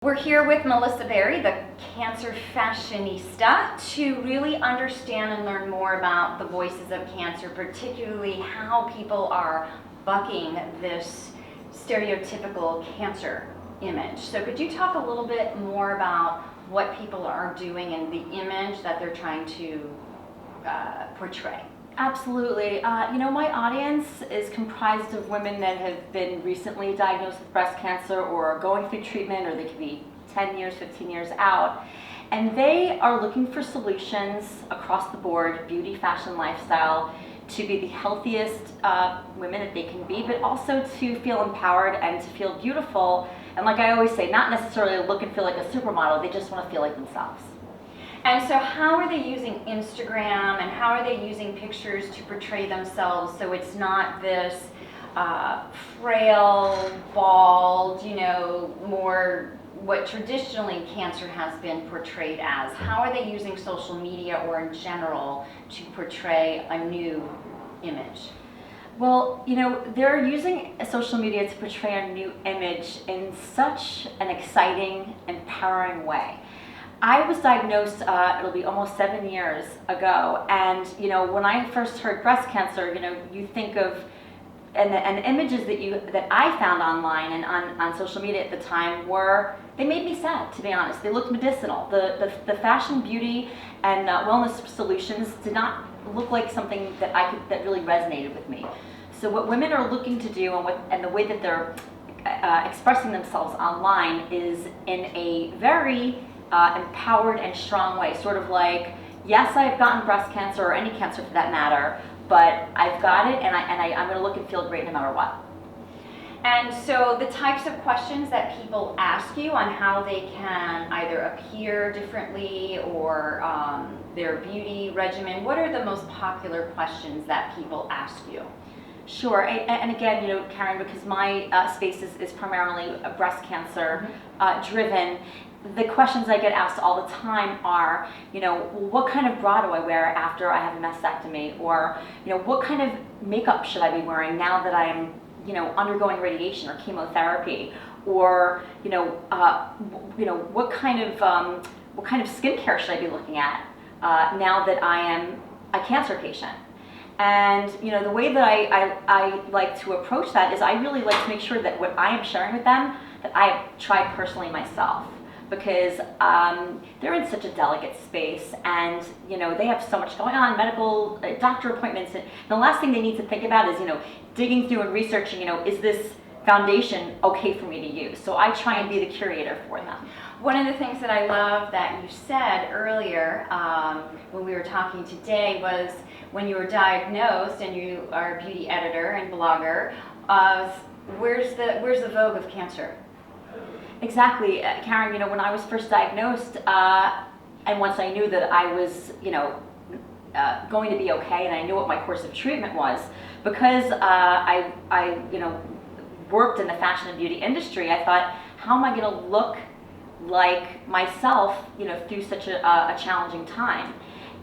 We're here with Melissa Berry, the Cancer Fashionista, to really understand and learn more about the voices of cancer, particularly how people are bucking this stereotypical cancer image. So could you talk a little bit more about what people are doing and the image that they're trying to portray? Absolutely. My audience is comprised of women that have been recently diagnosed with breast cancer or are going through treatment, or they could be 10 years, 15 years out. And they are looking for solutions across the board, beauty, fashion, lifestyle, to be the healthiest women that they can be, but also to feel empowered and to feel beautiful. And like I always say, not necessarily look and feel like a supermodel, they just want to feel like themselves. And so how are they using Instagram, and how are they using pictures to portray themselves so it's not this frail, bald, more what traditionally cancer has been portrayed as? How are they using social media or in general to portray a new image? Well, they're using social media to portray a new image in such an exciting, empowering way. I was diagnosed, it'll be almost 7 years ago, and when I first heard breast cancer, you think of, and the images that I found online and on social media at the time they made me sad, to be honest. They looked medicinal. The fashion, beauty, and wellness solutions did not look like something that really resonated with me. So what women are looking to do, and the way that they're expressing themselves online, is in a very empowered and strong way, sort of like, yes, I've gotten breast cancer, or any cancer for that matter, but I've got it, and I'm going to look and feel great no matter what. And so the types of questions that people ask you on how they can either appear differently or their beauty regimen, what are the most popular questions that people ask you? Sure, and again, Karen, because my space is primarily breast cancer driven, the questions I get asked all the time are, what kind of bra do I wear after I have a mastectomy? Or, what kind of makeup should I be wearing now that I'm, undergoing radiation or chemotherapy? Or, what kind of skincare should I be looking at now that I am a cancer patient? And the way that I like to approach that is I really like to make sure that what I am sharing with them, that I have tried personally myself. Because they're in such a delicate space, and they have so much going on, medical, doctor appointments, and the last thing they need to think about is digging through and researching, is this foundation okay for me to use? So I try and be the curator for them. One of the things that I love that you said earlier when we were talking today was when you were diagnosed, and you are a beauty editor and blogger, where's the vogue of cancer? Exactly, Karen, when I was first diagnosed, and once I knew that I was, going to be okay, and I knew what my course of treatment was, because I worked in the fashion and beauty industry, I thought, how am I going to look like myself, through such a challenging time?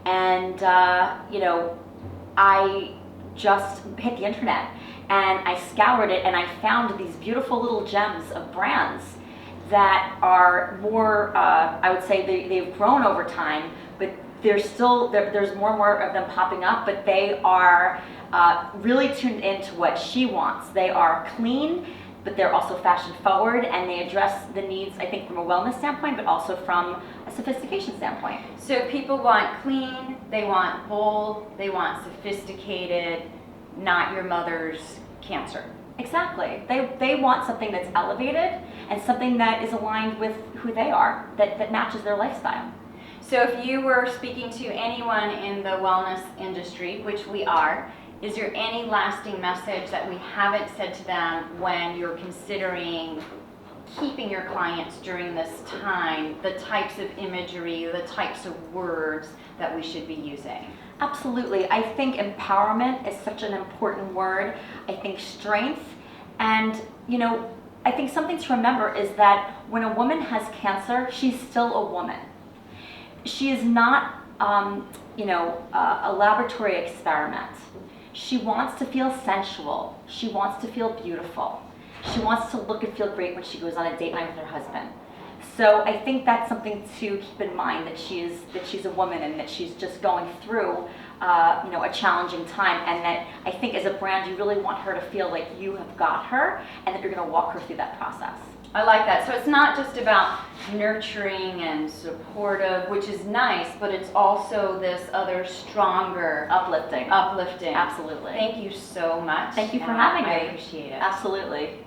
And, I just hit the internet, and I scoured it, and I found these beautiful little gems of brands that are more, I would say they've grown over time, but there's more and more of them popping up, but they are really tuned into what she wants. They are clean, but they're also fashion forward, and they address the needs, I think, from a wellness standpoint, but also from a sophistication standpoint. So people want clean, they want bold, they want sophisticated, not your mother's cancer. Exactly. They want something that's elevated and something that is aligned with who they are, that matches their lifestyle. So if you were speaking to anyone in the wellness industry, which we are, is there any lasting message that we haven't said to them when you're considering keeping your clients during this time, the types of imagery, the types of words that we should be using? Absolutely. I think empowerment is such an important word. I think strength, and I think something to remember is that when a woman has cancer, she's still a woman. She is not, a laboratory experiment. She wants to feel sensual. She wants to feel beautiful. She wants to look and feel great when she goes on a date night with her husband. So I think that's something to keep in mind, that she's a woman and that she's just going through a challenging time, and that I think as a brand you really want her to feel like you have got her and that you're going to walk her through that process. I like that. So it's not just about nurturing and supportive, which is nice, but it's also this other stronger, Uplifting. uplifting. Absolutely. Thank you so much. Thank you for having me. I appreciate it. Absolutely.